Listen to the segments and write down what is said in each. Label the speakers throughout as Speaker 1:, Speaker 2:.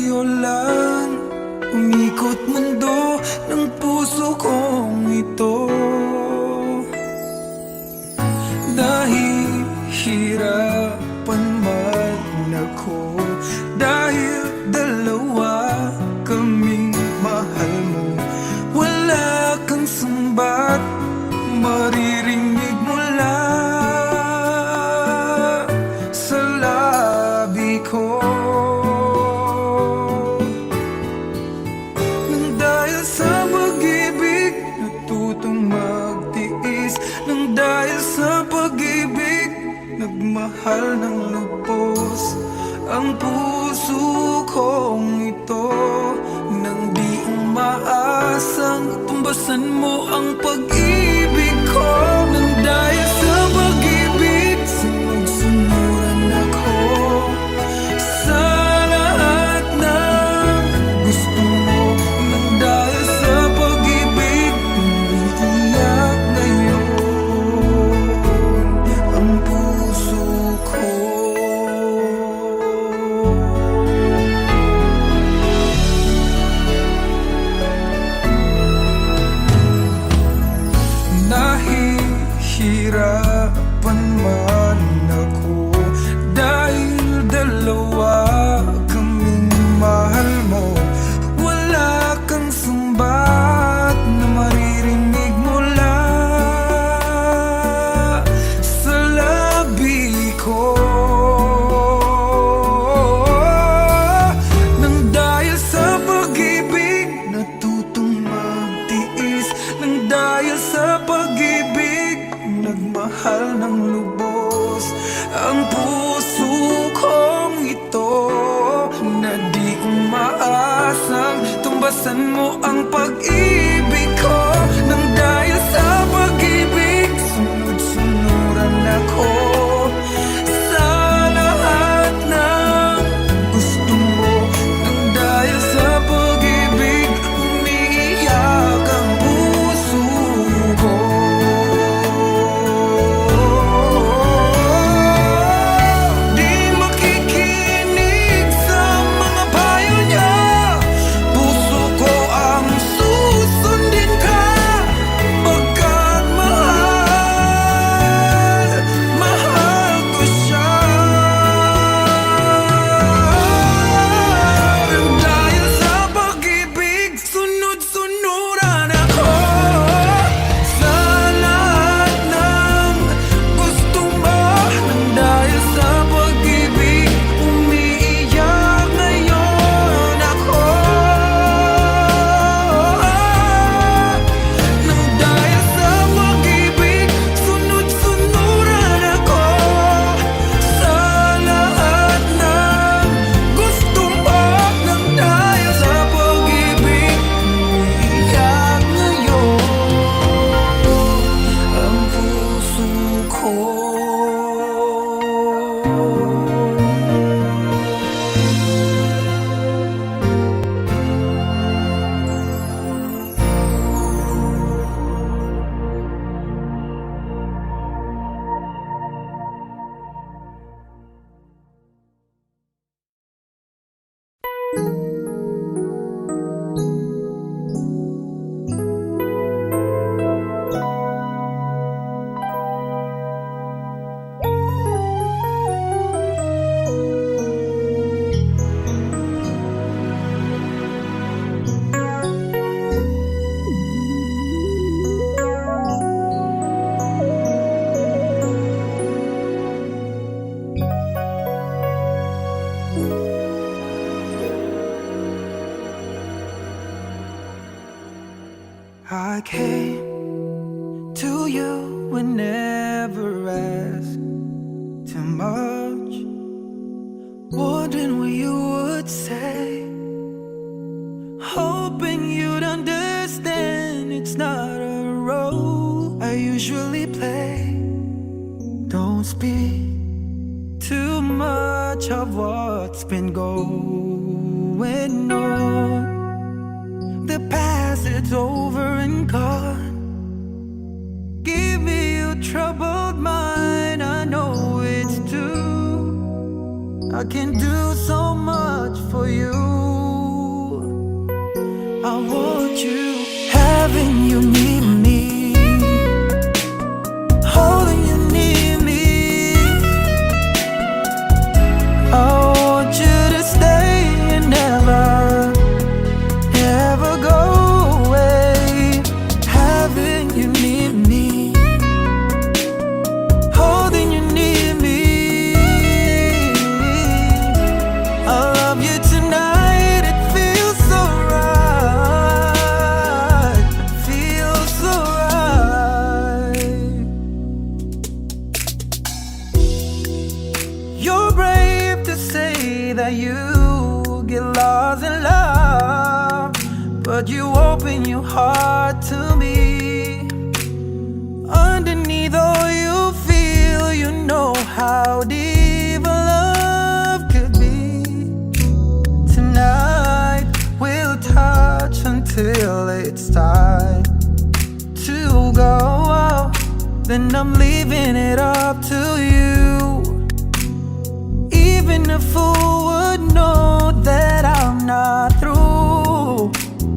Speaker 1: sa'yo lang umikot mundo ng puso kong ito. Dahil hirapan man ako, dahil dalawa kaming mahal mo, wala kang sumbat maririnig mula sa labi ko. Nang dahil sa pag-ibig natutong magtiis, nang dahil sa pag-ibig nagmahal ng lubos ang puso kong ito. Nang di umaasang tumbasan mo ang pag-ibig ko. Nang dahil sa pag-ibig sunod-sunuran ako sa lahat ng gusto mo. Nang dahil sa pag-ibig umiiyak ngayon ang puso ko. Nahihirapan man ako dahil dalawa kaming mahal mo, wala kang sumbat na maririnig mula sa labi ko. Nang dahil sa pag-ibig natutong magtiis, nang dahil sa pag-ibig nagmahal ng lubos ang puso kong ito. Na di umaasang tumbasan mo ang pag-ibig ko. Nang dahil sa pag-ibig sunod-sunuran ako sa lahat ng gusto mo. Nang dahil sa pag-ibig umiiyak ang puso ko. I came to you and never asked too much, wondering what you would say, hoping you'd understand it's not a role I usually play. Don't speak too much of what's been going on. The past, it's over and gone. Give me your troubled mind, I know it's true. I can do so much for you. that you get lost in love, but you open your heart to me. Underneath all you feel, you know how deep a love could be. Tonight we'll touch until it's time to go. Then I'm leaving it up to you. Even a fool would know that I'm not through.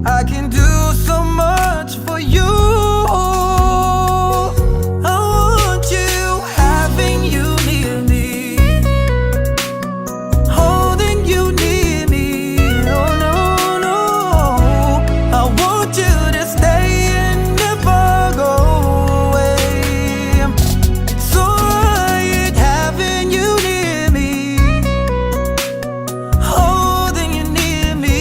Speaker 1: I can do so much for you. I want you, having you near me, holding you near me. Oh no, no, I want you to stay and never go away. It's alright having you near me, holding you near me.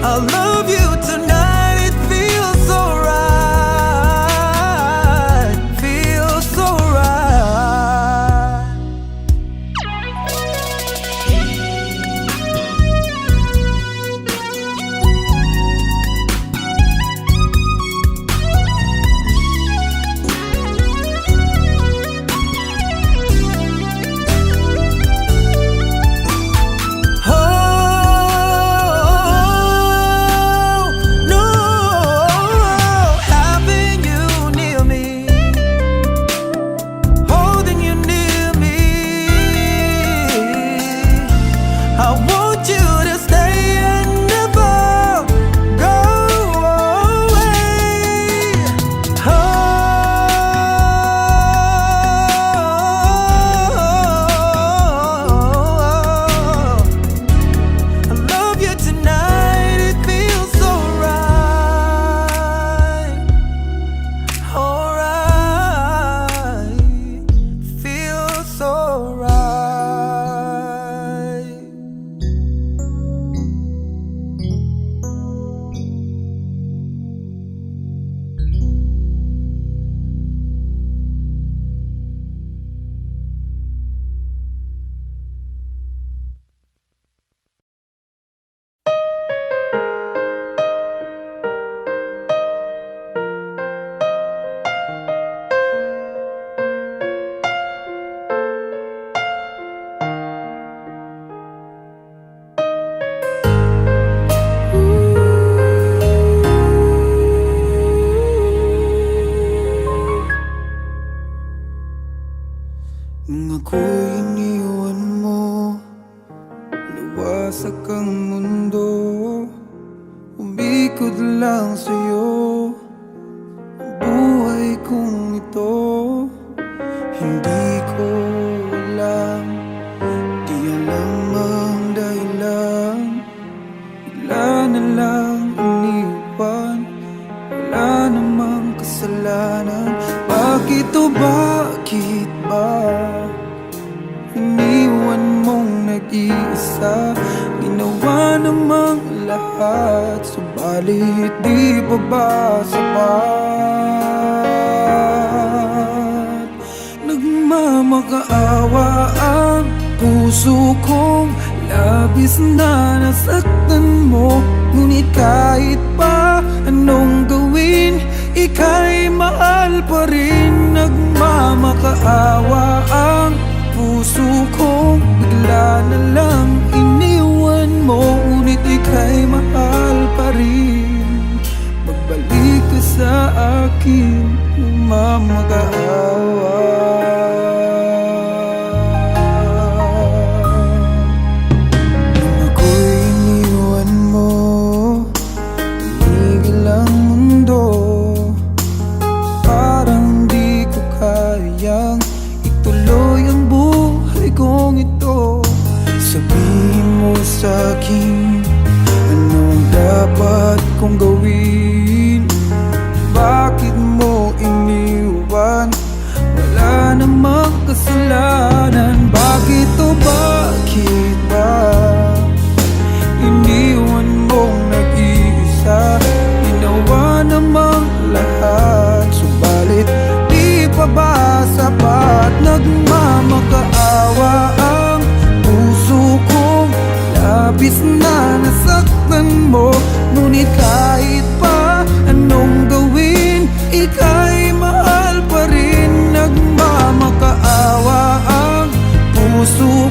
Speaker 1: I love you tonight, it feels so right, feels so right. Oh no, having you near me, holding you near me. I want you to stay and never go away. Oh, I love you tonight, it feels so right. Alright, feels so right. Nung ako'y iniwan mo, luwasak ang mundo, umikot lang sa'yo ang buhay kong ito. Hindi ko alam, di alam ang dahilan, bigla na lang iniwan, wala namang kasalanan. Bakit o bakit ba iniwan mong nag-iisa? Ginawa namang lahat, subalit di pa ba sapat? Nagmamakaawa ang puso kong labis na nasaktan mo. Ngunit kahit pa anong gawin, ika'y mahal pa rin. Nagmamakaawa ang puso kong bigla na lang iniwan mo. Ngunit ika'y mahal pa rin. Magbalik ka sa akin, nagmamakaawa. Nung ako'y iniwan mo, tumigil ang mundo. Parang di ko kayang ituloy ang buhay kong ito. Sabihin mo sa'kin, anong dapat kong gawin? Bakit mo iniwan? Wala namang kasalanan. Bakit o bakit ba iniwan mong nag-iisa? Ginawa namang lahat, subalit di pa ba sapat? Nagmamakaawa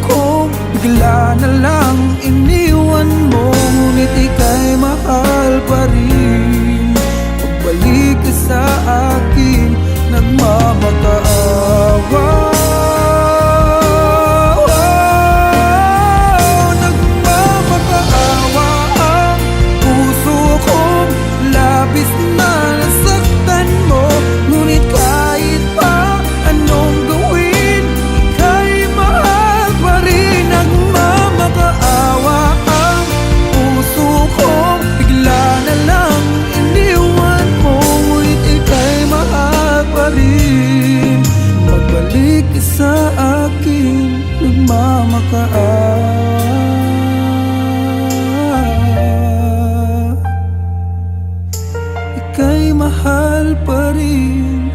Speaker 1: kong bigla na lang iniwan mo, ngunit ika'y mahal pa rin. Pagbalik ka sa akin, nagmamakaawa. Nagmamakaawa ang puso kong labis na nasaktan mo, ngunit kahit pa anong gawin, ika'y mahal pa rin. Nagmamakaawa ang puso kong bigla na lang iniwan mo, ngunit ika'y mahal pa rin. Pagbalik ka sa akin, nagmamakaawa. Ika'y mahal pa rin,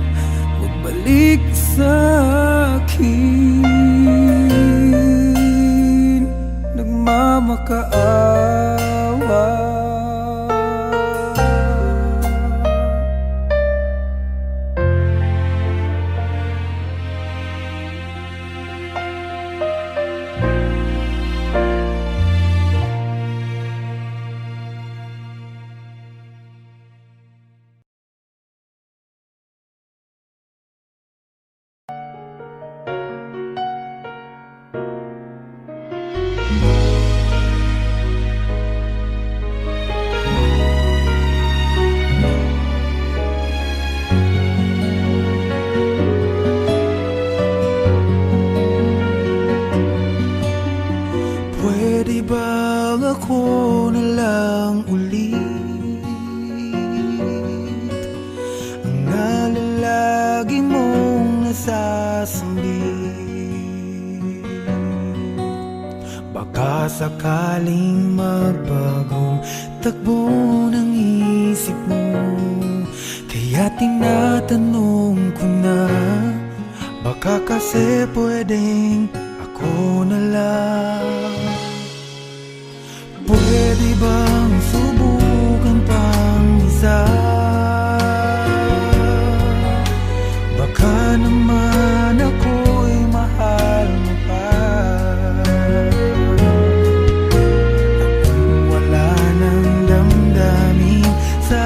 Speaker 1: magbalik sa akin, nagmamakaawa. Pwede bang ako na lang ulit ang nalalagi mong nasasambit? Baka sakaling magbagong takbo ng isip mo, kaya tinatanong ko na, baka kasi pwedeng ako na lang. Pwede bang subukan pang isa? Baka naman ako'y mahal mo pa. Kung wala nang damdamin sa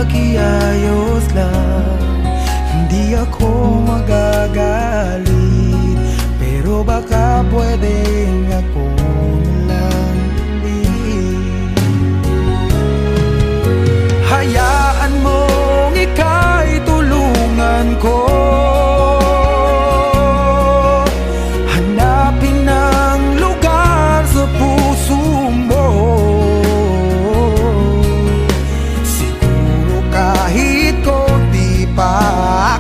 Speaker 1: akin, ayos lang, hindi ako magagalit. Pero baka pwedeng ako na lang ulit. Hayaan mong ika'y tulungan ko, hanapin ang lugar sa puso mo. Siguro kahit konti pa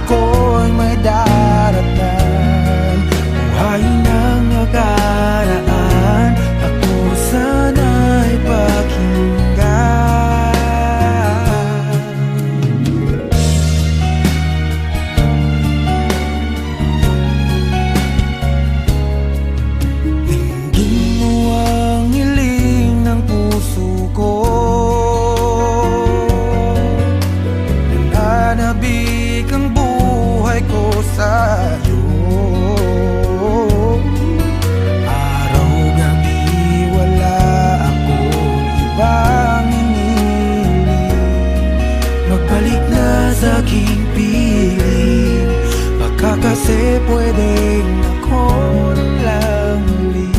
Speaker 1: ako'y may daratan. Buhayin ang nakaraan, ako sana'y pakinggan. Dinggin mo ang hiling ng puso ko, nananabik ang buhay ko sa'yo. Sa aking piling, baka kasi pwedeng ako na lang ulit.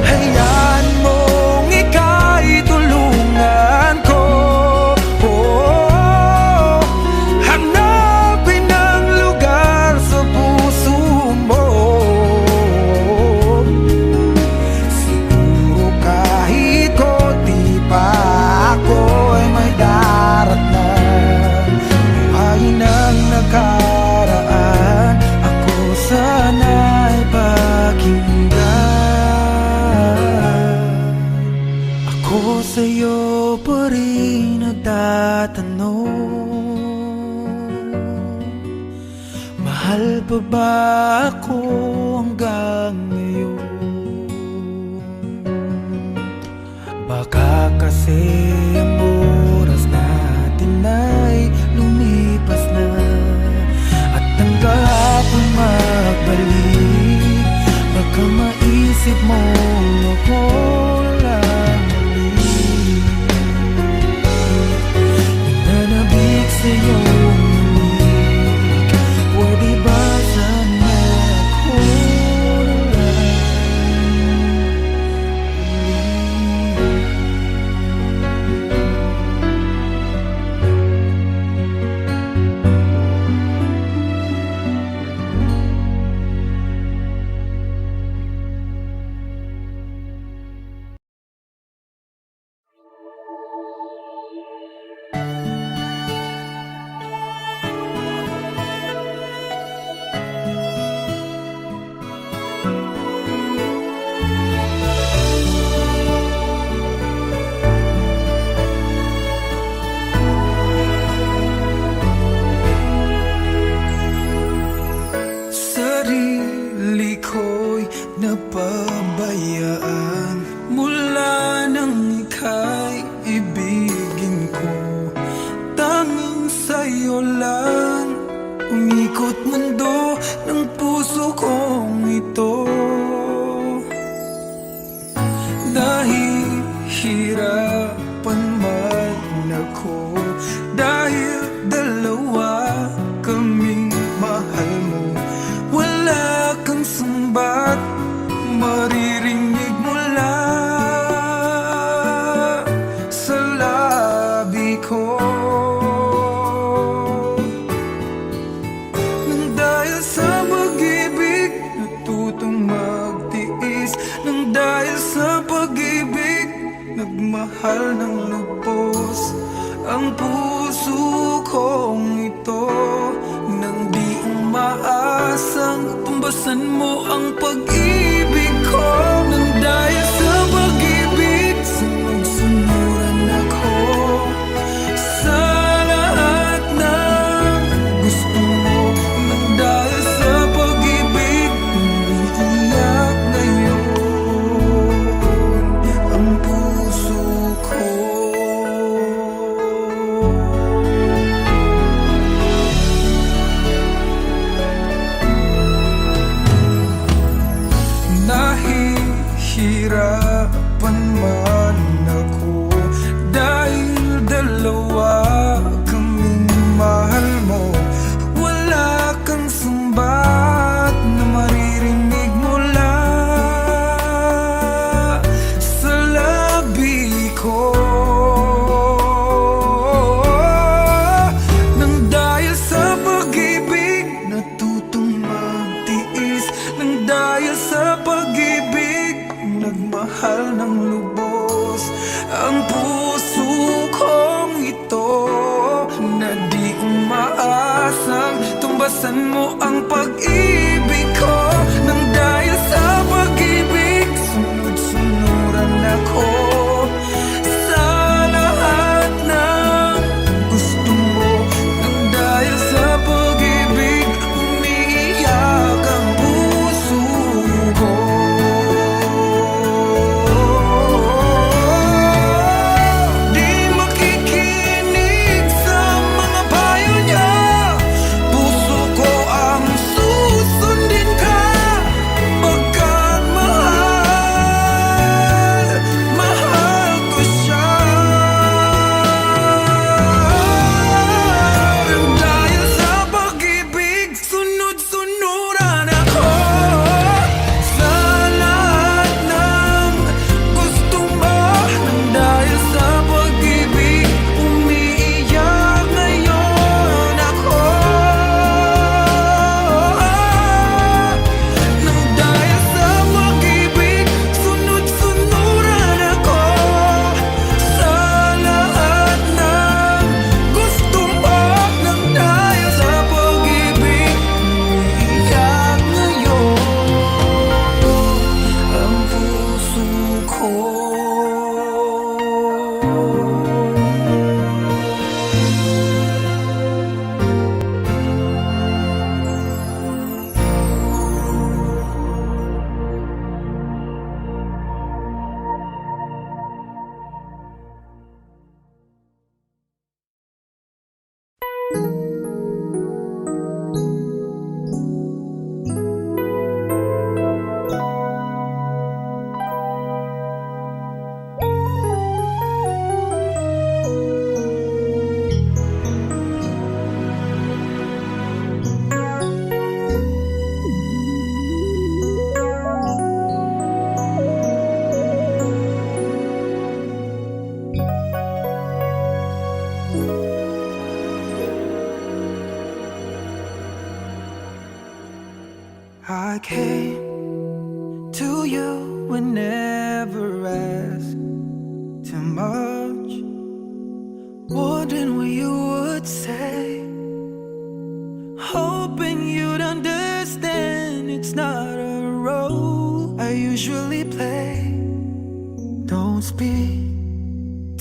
Speaker 1: Hayaan mong ika'y tulungan ko, hanapin ang lugar sa puso mo. Siguro kahit konti pa ako'y may daratan. Buhayin ang nakaraan, ako sana'y pakinggan. Ako sa'yo pa rin nagtatanong, mahal pa ba ako hanggang ngayon? Baka kasi ang oras natin ay lumipas na, at ang kahapon magbalik. sarili ko'y napabayaan. Mula nang ika'y ibigin ko, tanging sa'yo lang umikot mundo ng puso kong ito. Nahihirapan man ako dahil dalawa kaming mahal mo. Wala kang sumbat maririnig mula sa labi ko. Nang dahil sa pag-ibig natutong magtiis, nang dahil sa pag-ibig nagmahal ng lubos ang puso kong ito. Nang di umaasang tumbasan mo ang pag-ibig ko. Nang dahil sa pag-ibig sunod-sunuran ako sa lahat ng gusto mo. Nang dahil sa pag-ibig umiiyak ngayon ang puso ko. Nahihirapan man ako dahil dalawa kaming mahal mo. Wala kang sumbat na maririnig mula sa labi ko. Nang dahil sa pag-ibig natutong magtiis, nang dahil sa pag-ibig nagmahal ng lubos ang puso kong ito. Na di umaasang tumbasan mo ang pag-ibig ko. Nang dahil sa pag-ibig sunod-sunuran ako sa lahat ng gusto mo. Nang dahil sa pag-ibig umiiyak ang puso ko. Di makikinig sa mga payo niya, puso ko ang susundin ka. Pagkat mahal, mahal ko siya. Nang dahil sa pag-ibig sunod-sunuran ako sa lahat ng gusto mo. Nang dahil sa pag-ibig umiiyak ngayon ako. Nang dahil sa pag-ibig sunod-sunuran ako sa lahat ng gusto mo. Nang dahil sa pag-ibig umiiyak ngayon ang puso ko. I came to you and never asked too much, wondering what you would say, hoping you'd understand it's not a role I usually play. Don't speak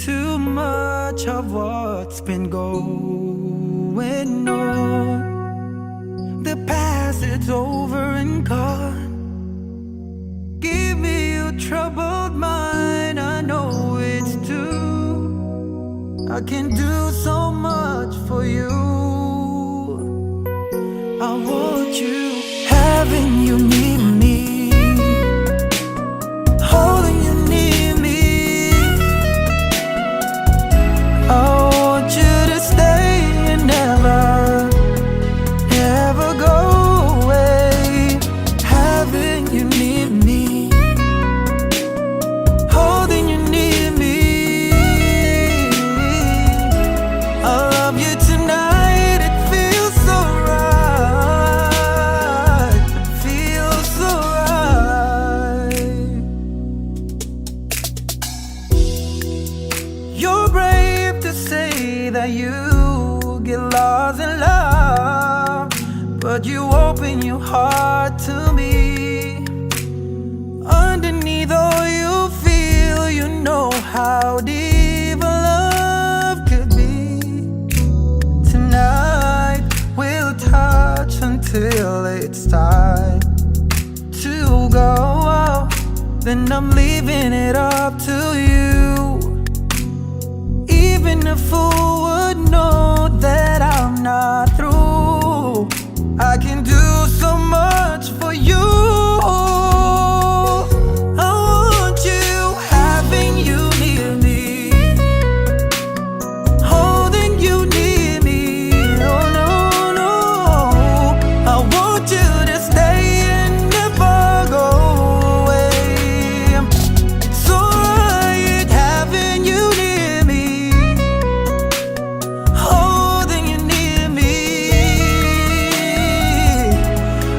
Speaker 1: too much of what's been going on. The past, it's over and gone. troubled mind, I know it's true. I can do so much for you. I want you, having you near me, holding you near me. I want you to stay and never, never go away. Having you near me, holding you near me. I love you tonight, it feels so right. It feels so right. You're brave to say that you get lost in love, but you open your heart to me. Underneath all you feel, you know how deep a love could be. Tonight we'll touch until it's time to go. Then I'm leaving it up to you. Even a fool would know that I'm not through. I can do so much for you. I want you, having you near me, holding you near me. Oh no, no, I want you to stay and never go away. So right, having you near me, holding you near me.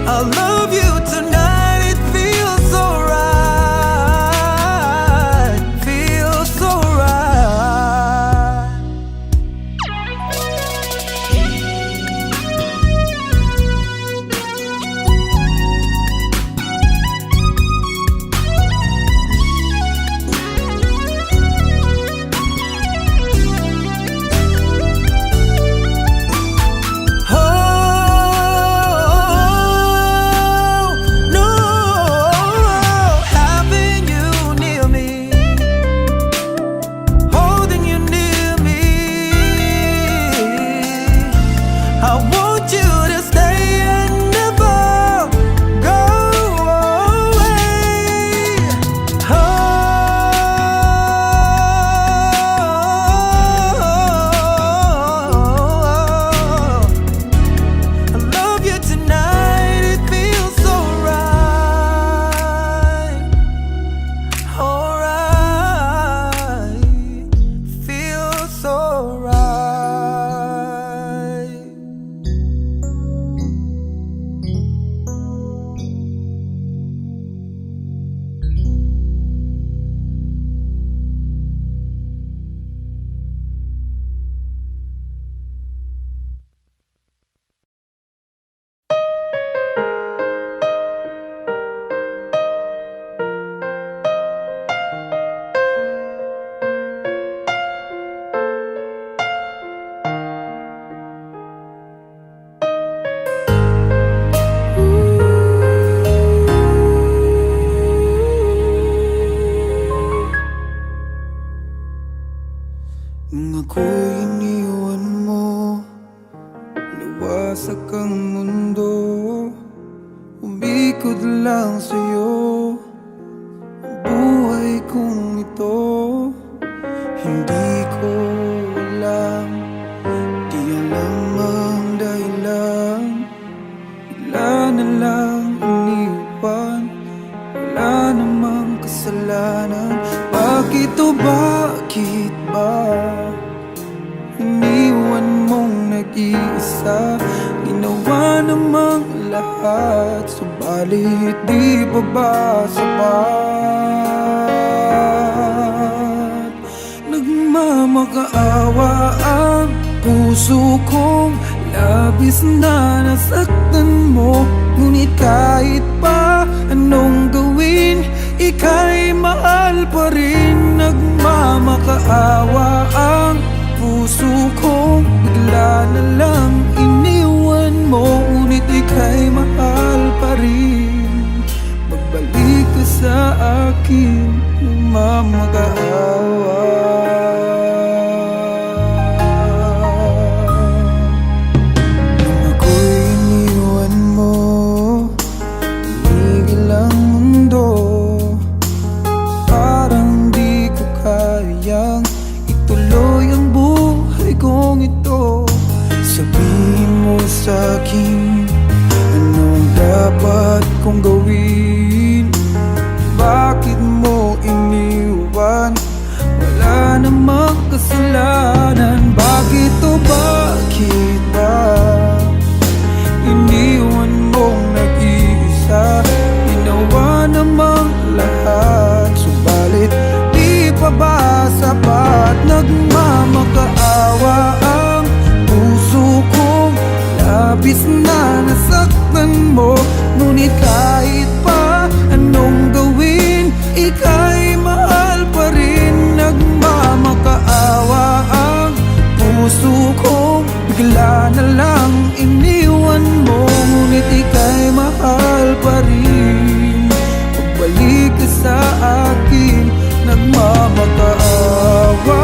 Speaker 1: I love you tonight, it feels so right. Feels so right. Oh no, having you near me, holding you near me. I want you to stay and never go away. Oh, I love you tonight, it feels so right. Alright, feels so right. Nung ako'y iniwan mo, luwasak ang mundo, umikot lang sa'yo ang buhay kong ito. Hindi ko alam, di alam ang dahilan, bigla na lang iniwan, wala namang kasalanan. Bakit o bakit ba iniwan mong nag-iisa? Ginawa namang lahat, subalit di pa ba sapat? Nagmamakaawa ang puso kong labis na nasaktan mo. Ngunit kahit pa anong gawin, ika'y mahal pa rin. Nagmamakaawa ang puso kong bigla na lang iniwan mo. Ngunit ika'y mahal pa rin. Magbalik ka sa akin. akin nagmamakaawa. Nung ako'y iniwan mo, tumigil ang mundo. Parang di ko kayang ituloy ang buhay kong ito. Sabihin mo sa'kin, anong dapat kong gawin? Bakit mo iniwan? Wala namang kasalanan. Bakit o bakit ba iniwan mong nag-iisa? Ginawa namang lahat, subalit di pa ba sapat? Nagmamakaawa ang puso kong labis na nasaktan mo. Ngunit kahit pa anong gawin, ika'y mahal pa rin. Nagmamakaawa ang puso kong bigla na lang iniwan mo. Ngunit ika'y mahal pa rin. Pagbalik ka sa akin, nagmamakaawa.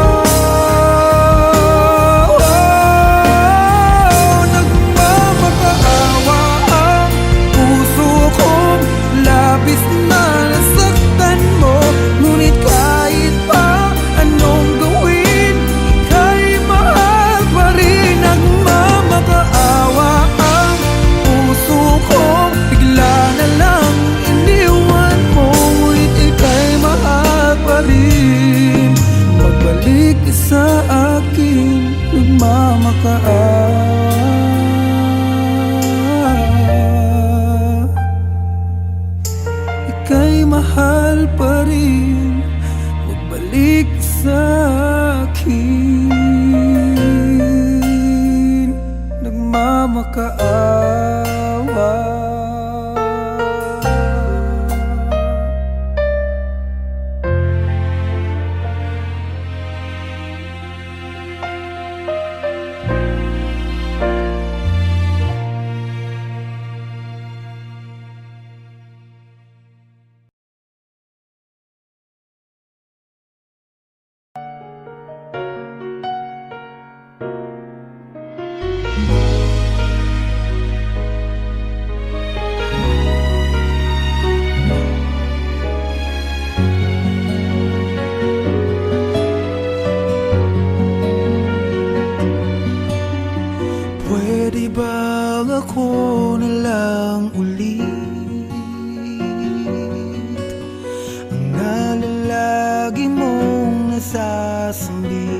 Speaker 1: Labis na nasaktan mo, ngunit kahit pa anong gawin, ika'y mahal pa rin. Nagmamakaawa ang puso ko, bigla na lang iniwan mo. Ngunit ika'y mahal pa rin. Magbalik ka sa akin, nagmamakaawa. Ika'y mahal pa rin. Magbalik sa akin, nagmamakaawa. Pwede bang ako na lang ulit ang nalalagi mong nasasambit?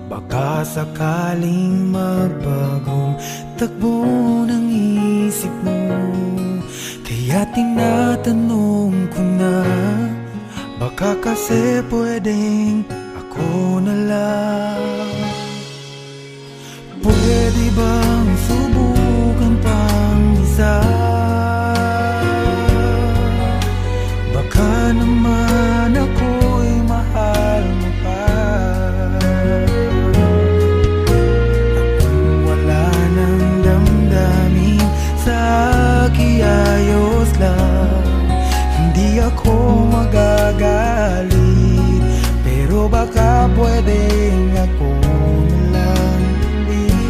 Speaker 1: Baka sakaling magbagong takbo ng isip mo, kaya tinatanong ko na, baka kasi pwedeng ako na lang. Pwede bang subukan pang isa? Baka naman ako'y mahal mo pa. At kung wala nang damdamin sa kiayos lang, hindi ako magagalit. Pero baka pwedeng ako na lang ulit.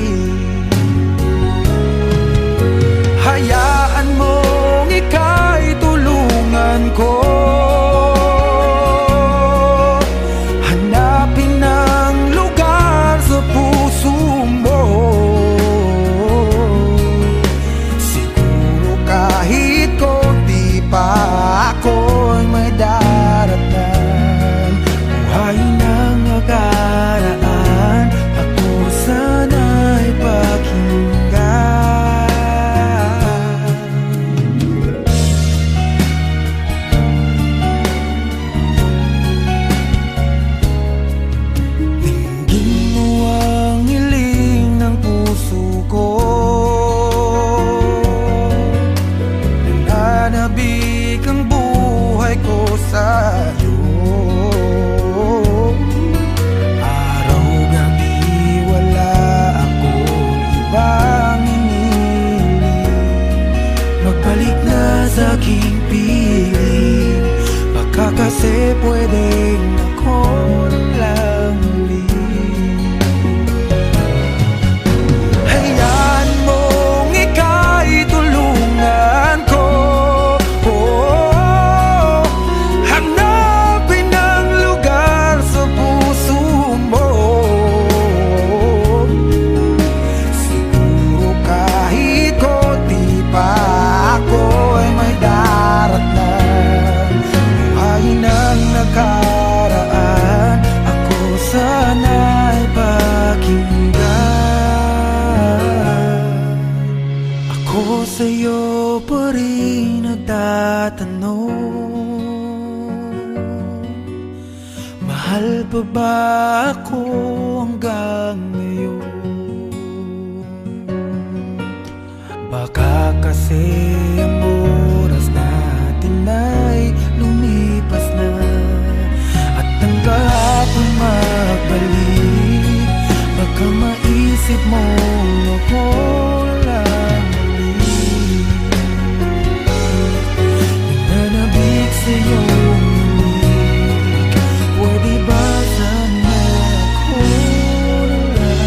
Speaker 1: Hayaan mong ika'y tulungan ko hanapin ang lugar sa puso mo. Siguro kahit konti pa ako'y may daratan. Buhay ng nakaraan sa aking piling. Baka kasi pwedeng ako na lang ulit. Hayaan mong ika'y tulungan ko, oh, hanapin ang lugar sa puso mo. Siguro kahit konti pa ako ay may daratnan. Buhayin ang nakaraan, ako sana'y pakinggan. Ako sa'yo pa rin nagtatanong, mahal pa ba ako hanggang ngayon? Baka kasi ang oras natin ay lumipas na, at ang kahapon magbalik. Baka maisip mo ako lang ulit. Nananabik sa'yo ulit. Pwede ba sana ako na lang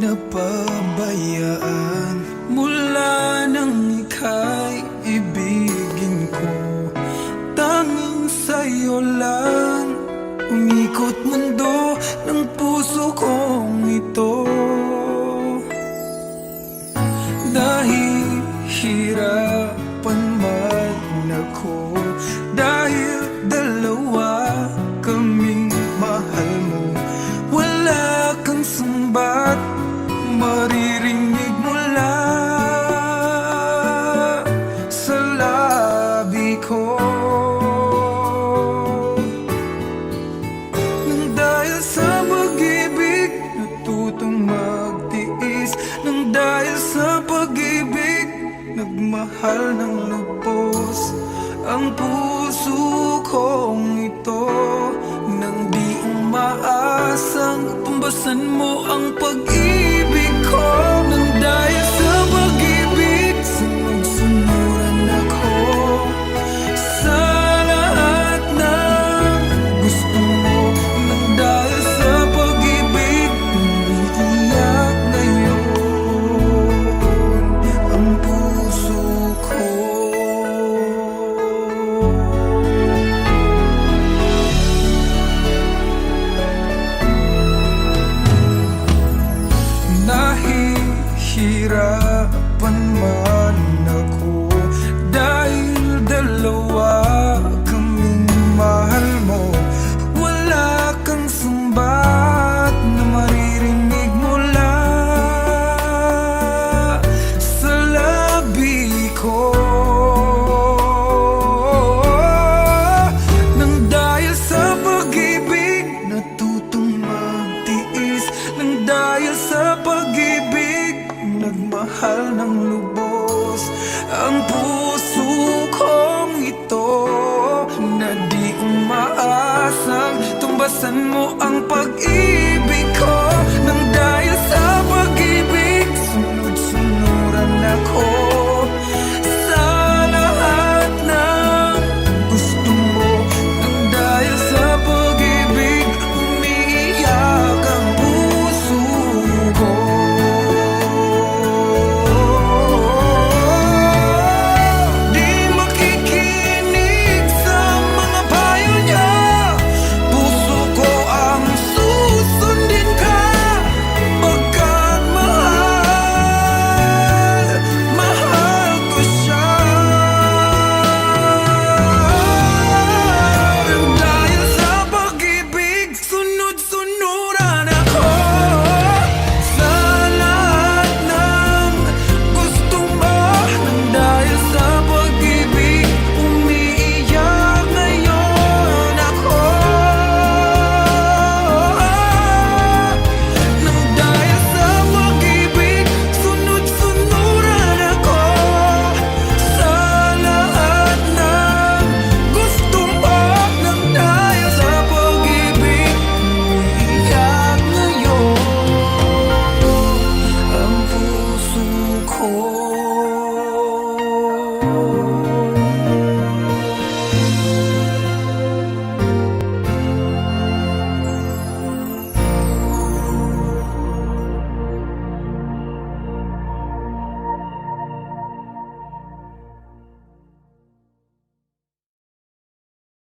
Speaker 1: napabayaan mula nang ika'y ibigin ko. Tanging sa'yo lang umikot mundo ng puso kong ito. sumbat maririnig mula sa labi ko. Nang dahil sa pag-ibig natutong magtiis, nang dahil sa pag-ibig nagmahal ng lubos ang puso kong ito. Nang di umaasang tumbasan mo ang pag-ibig ko. Nang dahil sa pag-ibig sunod-sunuran ako sa lahat ng gusto mo. Nang dahil sa pag-ibig umiiyak ngayon ang puso ko. Nahihirapan man ako dahil dalawa kaming mahal mo. Wala kang sumbat na maririnig mula sa labi ko. Nang dahil sa pag-ibig natutong magtiis, nang dahil sa pag-ibig nagmahal ng lubos ang puso kong ito. Na di umaasang tumbasan mo ang pag-ibig